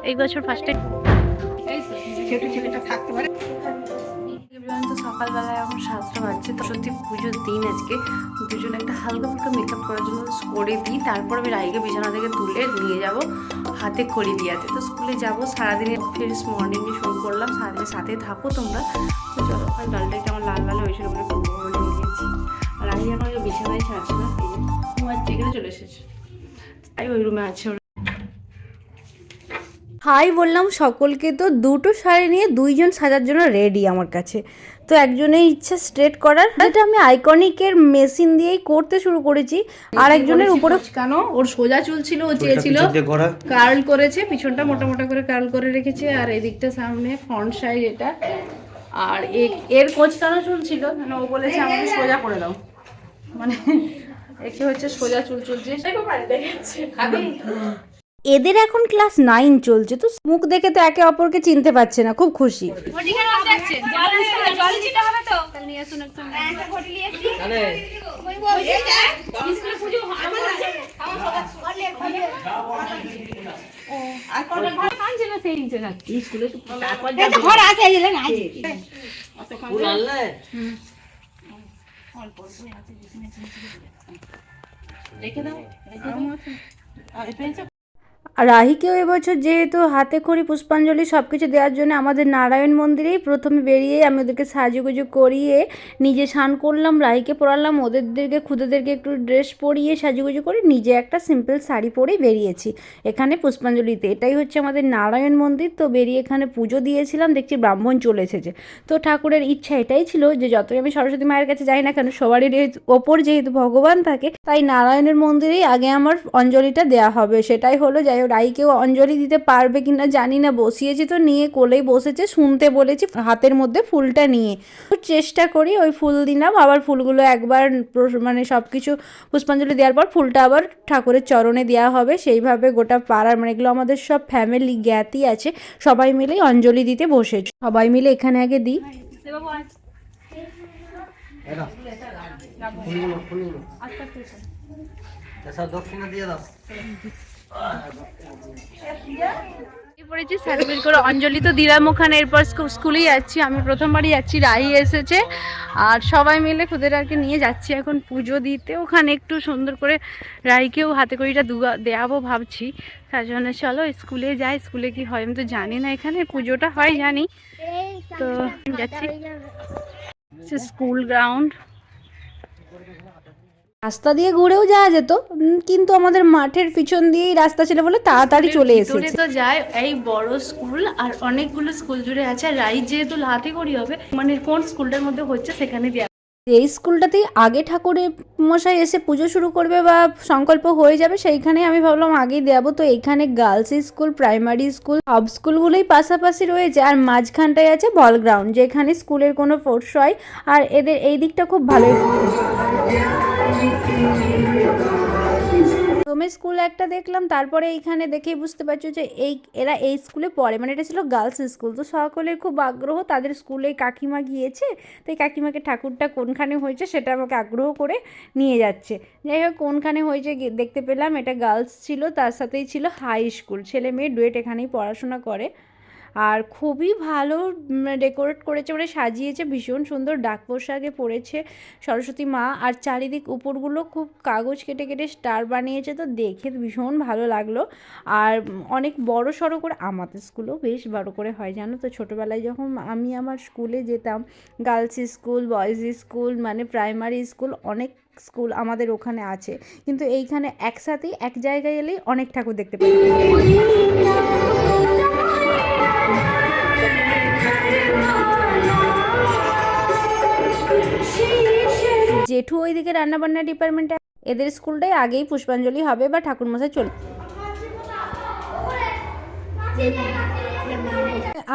এই বছর first time ছেলেটা থাকতে পারে। তো সকালবেলায় এখন 7টা বাজছে, তো সত্যি পুজোর দিন আজকে। দুজনে একটা হালকা ফুলকা মেকআপ করার জন্য করে দিই, তারপর আমি রাইকে বিছানা থেকে তুলে নিয়ে যাব হাতে খড়ি দিয়াতে। তো স্কুলে যাব, সারাদিনে ফের মর্নিংয়ে শুরু করলাম, সারাদিনের সাথে থাকো তোমরা। তো চলো, ওখানে ডালটা কেমন লাল লাল হয়েছিল বলে করবো বলে নিয়েছি। আর রাই এখন বিছানায় ছাড়ছে না, এই যে ঘুমার থেকে চলে এসেছে, তাই ওই রুমে আছে। হাই বললাম সকলকে। তো দুটো শাড়ি নিয়ে দুইজন সাজার জন্য রেডি আমার কাছে। তো একজনের ইচ্ছা স্ট্রেট করার, যেটা আমি আইকনিকের মেশিন দিয়েই করতে শুরু করেছি। আর একজনের উপরে কেন ওর সোজা চুল ছিল, ও চেয়েছিল কার্ল করেছে, পিছনটা মোটা মোটা করে কার্ল করে রেখেছে, আর এদিকটা সামনে ফ্রন্ট সাইড এটা। আর এর কোচকানো চুল ছিল, মানে ও বলেছে আমাকে সোজা করে দাও, মানে একে হচ্ছে সোজা চুল চলছে। এদের এখন ক্লাস 9 চলছে, তো মুখ দেখে তো একে অপরকে চিনতে পারছে না, খুব খুশি। রেখে দাও। রাহিকেও এবছর যেহেতু হাতে খড়ি পুষ্পাঞ্জলি সব কিছু দেওয়ার জন্য আমাদের নারায়ণ মন্দিরেই প্রথমে বেরিয়ে আমি ওদেরকে সাজুগুজু করিয়ে নিজে স্নান করলাম, রাহিকে পরালাম, খুদেদেরকে একটু ড্রেস পরিয়ে সাজুগুজু করে নিজে একটা সিম্পল শাড়ি পরেই বেরিয়েছি এখানে পুষ্পাঞ্জলিতে। এটাই হচ্ছে আমাদের নারায়ণ মন্দির। তো বেরিয়ে এখানে পুজো দিয়েছিলাম, দেখছি ব্রাহ্মণ চলে এসেছে। তো ঠাকুরের ইচ্ছা এটাই ছিল যে যতই আমি সরস্বতী মায়ের কাছে যাই না কেন, সবারই ওপর যেহেতু ভগবান থাকে, তাই নারায়ণের মন্দিরেই আগে আমার অঞ্জলিটা দেওয়া হবে। সেটাই হলো। যাই হোক, রাইকেও অঞ্জলি দিতে পারবে কিনা জানি না, বসিয়েছি তো নিয়ে কোলেই বসেছে, শুনতে বলেছি হাতের মধ্যে ফুলটা নিয়ে চেষ্টা করি। ওই ফুল দিলাম, আবার ফুলগুলো একবার মানে সব কিছু পুষ্পাঞ্জলি দেওয়ার পর ফুলটা আবার ঠাকুরের চরণে দেওয়া হবে। সেইভাবে গোটা পাড়ার, মানে এগুলো আমাদের সব ফ্যামিলি জ্ঞাতি আছে, সবাই মিলেই অঞ্জলি দিতে বসেছে। সবাই মিলে এখানে আগে দিই। দক্ষিণা দিয়ে দাও। পড়েছি সার্টিফিকেট করে অঞ্জলি তো দিলাম ওখানে। এরপর স্কুলেই যাচ্ছি, আমি প্রথমবারই যাচ্ছি, রাহি এসেছে আর সবাই মিলে খুদের আর কি নিয়ে যাচ্ছি এখন পুজো দিতে। ওখানে একটু সুন্দর করে রাহিকেও হাতে কড়িটা দেওয়াবো ভাবছি। তার জন্য চলো স্কুলে যাই। স্কুলে কি হয় আমি তো জানি না, এখানে পুজোটা হয় জানি, তো যাচ্ছি স্কুল গ্রাউন্ড। রাস্তা দিয়ে ঘুরেও যাওয়া যেত, কিন্তু আমাদের মাঠের পিছন দিয়েই রাস্তা ছিল বলে তাড়াতাড়ি চলে এসেছে। তো যায় এই বড় স্কুল আর অনেকগুলো স্কুল জুড়ে আছে। আর রাই যেহেতু হাতে করি হবে, মানে কোন স্কুলটার মধ্যে হচ্ছে সেখানে দেওয়া। এই স্কুলটাতেই আগে ঠাকুরের মশাই এসে পুজো শুরু করবে বা সংকল্প হয়ে যাবে, সেইখানে আমি ভাবলাম আগেই দেবো। তো এইখানে গার্লস স্কুল, প্রাইমারি স্কুল, সব স্কুলগুলোই পাশাপাশি রয়েছে। আর মাঝখানটায় আছে বল গ্রাউন্ড, যেখানে স্কুলের কোনো ফোর্স হয়। আর এদের এই দিকটা খুব ভালোই। প্রথমে স্কুল একটা দেখলাম, তারপরে এইখানে দেখেই বুঝতে পারছো যে এরা এই স্কুলে পড়ে, মানে এটা ছিল গার্লস স্কুল। তো সকলের খুব আগ্রহ, তাদের স্কুলে কাকিমা গিয়েছে, তো এই কাকিমাকে ঠাকুরটা কোনখানে হয়েছে সেটা আমাকে আগ্রহ করে নিয়ে যাচ্ছে। যাই হোক, কোনখানে হয়েছে দেখতে পেলাম, এটা গার্লস ছিল, তার সাথেই ছিল হাই স্কুল, ছেলে মেয়ে ডুয়েট এখানেই পড়াশোনা করে। আর খুবই ভালো ডেকোরেট করেছে, মানে সাজিয়েছে ভীষণ সুন্দর। ডাক পোশাকে পরেছে সরস্বতী মা, আর চারিদিক উপরগুলো খুব কাগজ কেটে কেটে স্টার বানিয়েছে, তো দেখে ভীষণ ভালো লাগলো। আর অনেক বড় সড়ো করে, আমাদের স্কুলেও বেশ বড় করে হয় জানো তো। ছোটোবেলায় যখন আমি আমার স্কুলে যেতাম, গার্লস স্কুল, বয়েজ স্কুল, মানে প্রাইমারি স্কুল, অনেক স্কুল আমাদের ওখানে আছে, কিন্তু এইখানে একসাথেই এক জায়গায় এলেই অনেক ঠাকুর দেখতে পাই। জেঠু ওইদিকে রান্নাবান্না ডিপার্টমেন্টে, এদের স্কুলটাই আগেই পুষ্পাঞ্জলি হবে বা ঠাকুরমশাই চলে।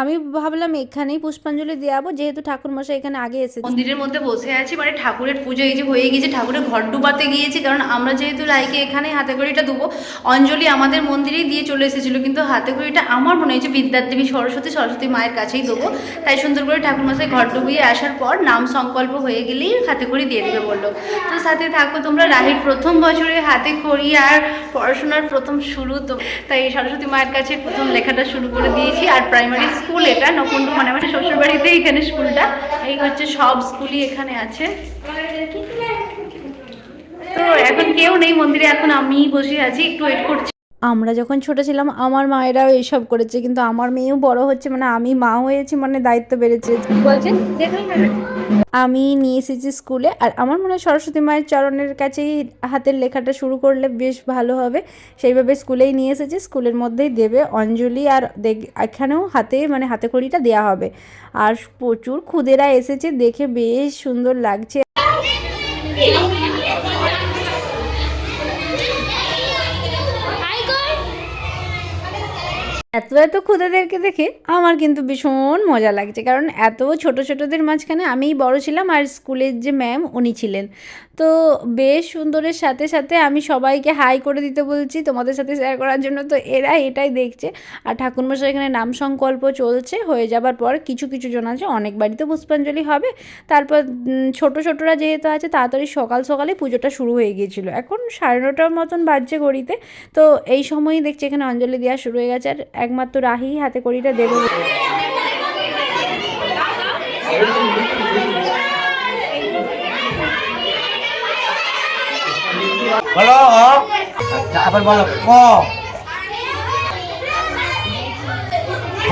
আমি ভাবলাম এখানেই পুষ্পাঞ্জলি দেওয়াবো, যেহেতু ঠাকুরমশাই এখানে আগে এসেছে। মন্দিরের মধ্যে বসে আছি, মানে ঠাকুরের পুজো এই যে হয়ে গিয়েছে, ঠাকুরের ঘর ডুবাতে গিয়েছি, কারণ আমরা যেহেতু রাইকে এখানে হাতে খড়িটা দেবো, অঞ্জলি আমাদের মন্দিরেই দিয়ে চলে এসেছিলো, কিন্তু হাতে খড়িটা আমার মনে হয়েছে বিদ্যাদেবী সরস্বতী মায়ের কাছেই দেবো। তাই সুন্দর করে ঠাকুরমশাই ঘর ডুবিয়ে আসার পর নাম সংকল্প হয়ে গেলেই হাতে খড়ি দিয়ে দেবে বললো। তো সাথে থাকো তোমরা, রাহির প্রথম বছরে হাতে খড়ি আর পড়াশোনার প্রথম শুরু, তো তাই সরস্বতী মায়ের কাছে প্রথম লেখাটা শুরু করে দিয়েছি। আর প্রাইমারি স্কুল এটা নকুণ্ডু, মানে আমার শ্বশুরবাড়িতে এখানে স্কুলটা, এই হচ্ছে সব স্কুলই এখানে আছে। তো এখন কেউ নেই মন্দিরে, এখন আমিই বসে আছি, একটু ওয়েট করছি। আমরা যখন ছোট ছিলাম আমার মায়েরাও এইসব করেছে, কিন্তু আমার মেয়েও বড় হচ্ছে, মানে আমি মা হয়েছি, মানে দায়িত্ব বেড়েছে। বলছেন আমি নিয়ে এসেছি স্কুলে, আর আমার মনে হয় সরস্বতী মায়ের চরণের কাছেই হাতের লেখাটা শুরু করলে বেশ ভালো হবে। সেইভাবে স্কুলেই নিয়ে এসেছি, স্কুলের মধ্যেই দেবে অঞ্জলি, আর এখানেও হাতে মানে হাতে খড়িটা দেওয়া হবে। আর প্রচুর খুদেরা এসেছে, দেখে বেশ সুন্দর লাগছে। এত খুদেদেরকে দেখে আমার কিন্তু ভীষণ মজা লাগছে, কারণ এত ছোট ছোটদের মাঝখানে আমিই বড় ছিলাম, আর স্কুলের যে ম্যাম উনি ছিলেন। তো বেশ সুন্দরের সাথে সাথে আমি সবাইকে হাই করে দিতে বলছি তোমাদের সাথে শেয়ার করার জন্য, তো এরা এটাই দেখছে। আর ঠাকুরমশাই এখানে নাম সংকল্প চলছে, হয়ে যাবার পর কিছু কিছু জন আছে, অনেক বাড়িতে পুষ্পাঞ্জলি হবে। তারপর ছোটরা যেহেতু আছে, তাড়াতাড়ি সকালে পুজোটা শুরু হয়ে গিয়েছিল। এখন 9:30 মতন বাজছে ঘড়িতে। তো এই সময়ই দেখছি এখানে অঞ্জলি দেওয়া শুরু হয়ে গেছে, আর একমাত্র রাহি হাতে কড়িটা দেবে। বলো আচ্ছা, আবার বলো ক খ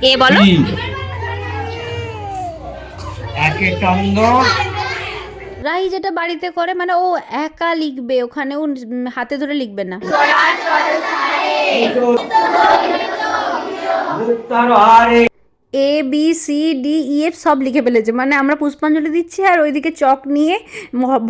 এ বলো একে চন্দ্র। রাহি যেটা বাড়িতে করে, মানে ও একা লিখবে, ওখানে ও হাতে ধরে লিখবে না। ABCDEF সব লিখে ফেলেছে, মানে আমরা পুষ্পাঞ্জলি দিচ্ছি আর ওইদিকে চক নিয়ে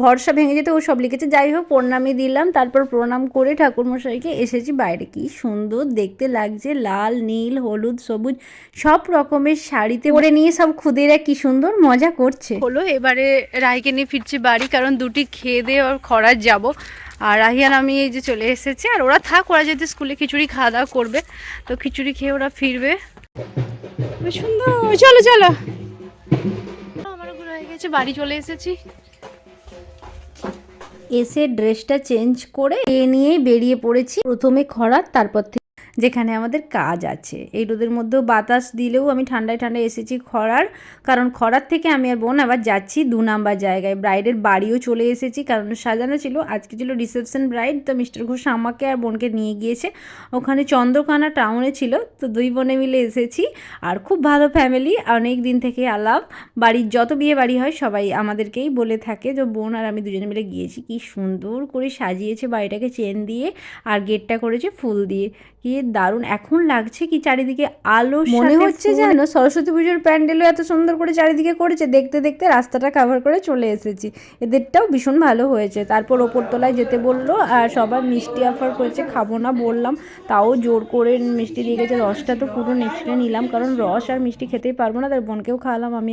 ভরসা ভেঙে যেতে ও সব লিখেছে। যাই হোক, প্রণামী দিলাম, তারপর প্রণাম করে ঠাকুরমশাইকে এসেছি বাইরে। কি সুন্দর দেখতে লাগছে, লাল নীল হলুদ সবুজ সব রকমের শাড়িতে পরে নিয়ে সব খুদেরা কি সুন্দর মজা করছে। হলো এবারে রাহিকে নিয়ে ফিরছি বাড়ি, কারণ দুটি খেয়ে দিয়ে ওর খরার যাব। আর রাহিয়ান আমি এই যে চলে এসেছি, আর ওরা থাক, ওরা যেহেতু স্কুলে খিচুড়ি খাওয়া দাওয়া করবে, তো খিচুড়ি খেয়ে ওরা ফিরবে। সুন্দর, চলো চলো, আমার ঘুরে হয়ে গেছে, বাড়ি চলে এসেছি। এসে ড্রেসটা চেঞ্জ করে এ নিয়েই বেরিয়ে পড়েছি। প্রথমে খরা, তারপর থেকে যেখানে আমাদের কাজ আছে। এই রোদের মধ্যেও বাতাস দিলেও আমি ঠান্ডায় এসেছি খরার, কারণ খরার থেকে আমি আর বোন আবার যাচ্ছি 2 নাম্বার জায়গায়। ব্রাইডের বাড়িও চলে এসেছি, কারণ সাজানো ছিল, আজকে ছিল রিসেপশন ব্রাইড। তো মিস্টার ঘোষ আমাকে আর বোনকে নিয়ে গিয়েছে, ওখানে চন্দ্রকোনা টাউনে ছিল। তো 2 বোনে মিলে এসেছি, আর খুব ভালো ফ্যামিলি, অনেক দিন থেকে আলাপ। বাড়ির যত বিয়ে বাড়ি হয় সবাই আমাদেরকেই বলে থাকে, যে বোন আর আমি দুজনে মিলে গিয়েছি। কি সুন্দর করে সাজিয়েছে বাড়িটাকে, চেন দিয়ে, আর গেটটা করেছে ফুল দিয়ে। কি দারুণ এখন লাগছে, কি চারিদিকে আলো, মনে হচ্ছে যেন সরস্বতী পুজোর প্যান্ডেলও এত সুন্দর করে চারিদিকে করেছে। দেখতে দেখতে রাস্তাটা কভার করে চলে এসেছি। এদেরটাও ভীষণ ভালো হয়েছে। তারপর ওপরতলায় যেতে বললো, আর সবার মিষ্টি অফার করেছে, খাবো না বললাম, তাও জোর করে মিষ্টি দিয়ে গেছে। রসটা তো পুরো নেক্সটে নিলাম, কারণ রস আর মিষ্টি খেতেই পারবো না, তার বোনকেও খাওয়ালাম, আমি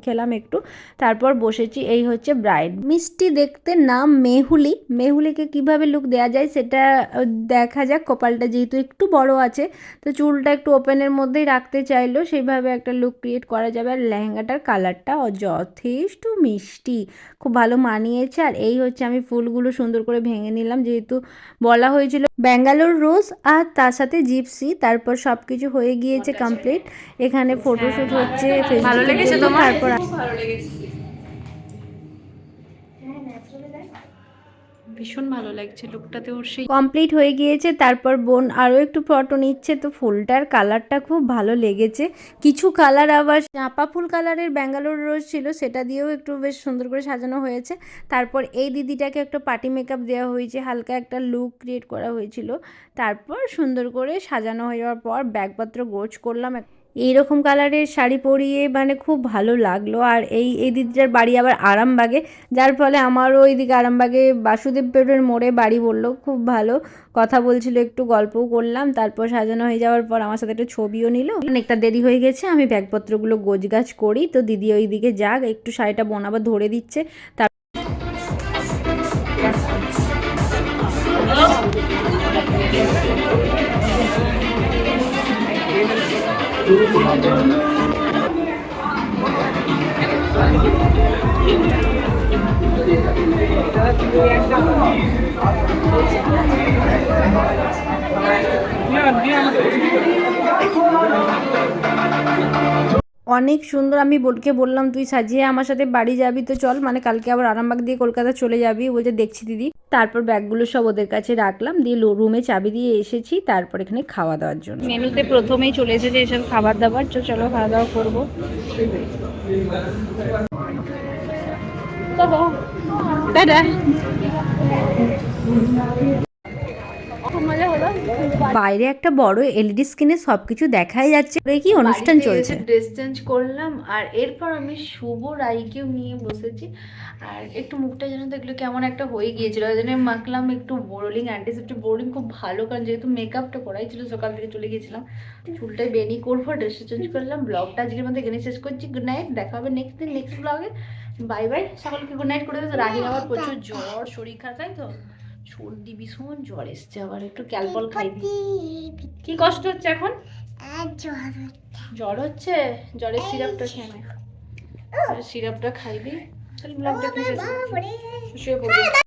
খেলাম একটু। তারপর বসেছি। এই হচ্ছে ব্রাইড। মিষ্টি দেখতে নাম মেহুলি। মেহুলিকে কিভাবে লুক দেওয়া যায় সেটা দেখা যাক। কপালটা যেহেতু একটু বড় আছে, তো চুলটা একটু ওপেনের মধ্যেই রাখতে চাইলো, সেইভাবে একটা লুক ক্রিয়েট করা যাবে। আর লেহেঙ্গাটার কালারটা যথেষ্ট মিষ্টি, খুব ভালো মানিয়েছে। আর এই হচ্ছে, আমি ফুলগুলো সুন্দর করে ভেঙে নিলাম, যেহেতু বলা হয়েছিল ব্যাঙ্গালোর রোজ আর তার সাথে জিপসি। তারপর সব কিছু হয়ে গিয়েছে কমপ্লিট। এখানে ফটোশ্যুট হচ্ছে, ভালো লেগেছে তোমার? তারপর ভীষণ ভালো লাগছে লুকটাতে ওর, সেই কমপ্লিট হয়ে গিয়েছে। তারপর বোন আরও একটু ফটো নিচ্ছে, তো ফুলটার কালারটা খুব ভালো লেগেছে। কিছু কালার আবার চাঁপা ফুল কালারের ব্যাঙ্গালোর রোজ ছিল, সেটা দিয়েও একটু বেশ সুন্দর করে সাজানো হয়েছে। তারপর এই দিদিটাকে একটা পার্টি মেকআপ দেওয়া হয়েছে, হালকা একটা লুক ক্রিয়েট করা হয়েছিল। তারপর সুন্দর করে সাজানো হয়ে যাওয়ার পর ব্যাগপত্র গোছ করলাম। এইরকম কালারের শাড়ি পরিয়ে মানে খুব ভালো লাগলো। আর এই দিদিটার বাড়ি আবার আরামবাগে, যার ফলে আমারও ওইদিকে আরামবাগে বাসুদেব পেটের মোড়ে বাড়ি বললো। খুব ভালো কথা বলছিল, একটু গল্পও করলাম। তারপর সাজানো হয়ে যাওয়ার পর আমার সাথে একটা ছবিও নিল। অনেকটা দেরি হয়ে গেছে, আমি ব্যাগপত্রগুলো গোছগাছ করি। তো দিদি ওইদিকে যাক, একটু শাড়িটা বোনাবার ধরে দিচ্ছে। তার অনেক সুন্দর। আমি বোনকে বললাম তুই সাজিয়ে আমার সাথে বাড়ি যাবি তো চল, মানে কালকে আবার আরামবাগ দিয়ে কলকাতা চলে যাবি। বলছে দেখছি দিদি। তারপর ব্যাগগুলো সব ওদের কাছে রাখলাম, দিয়ে রুমে চাবি দিয়ে এসেছি। তারপর এখানে খাওয়া দাওয়ার জন্য মেনুতে প্রথমেই চলে এসেছে এসব খাবার দাবার। চলো খাওয়া দাওয়া করবো। দাদা বাইরে একটা বড় এলইডি স্ক্রিনে সবকিছু দেখাই যাচ্ছে, কি অনুষ্ঠান চলছে। ড্রেস চেঞ্জ করলাম আর এরপর আমি শুভ রাইকেও নিয়ে বসেছি। আর একটু মুখটা যেন দেখলো কেমন একটা হয়ে গিয়েছিল, ওই জন্য মাখলাম একটু বোরোলিং, অ্যান্টিসেপ্টিক বোরোলিং খুব ভালো, কারণ যেহেতু মেকআপটা করাই ছিল সকাল থেকে চলে গিয়েছিলাম। চুলটাই বেনি করবো, ড্রেস চেঞ্জ করলাম। ব্লগটা আজকের মধ্যে এখানে শেষ করছি। গুড নাইট, দেখা হবে নেক্সট দিন নেক্সট ব্লগে। বাই বাই, সকলকে গুড নাইট করে দিতে। রাহির আবার প্রচুর জ্বর, শরীর খারাপ, তাই তো সর্দি, ভীষণ জ্বর এসছে। আবার একটু ক্যালপল খাইবি। কি কষ্ট হচ্ছে এখন? জ্বর হচ্ছে, জ্বরের সিরাপটা খেয়ে নে, সিরাপটা খাইবি। তাহলে ব্লগটা শুয়ে পড়বি।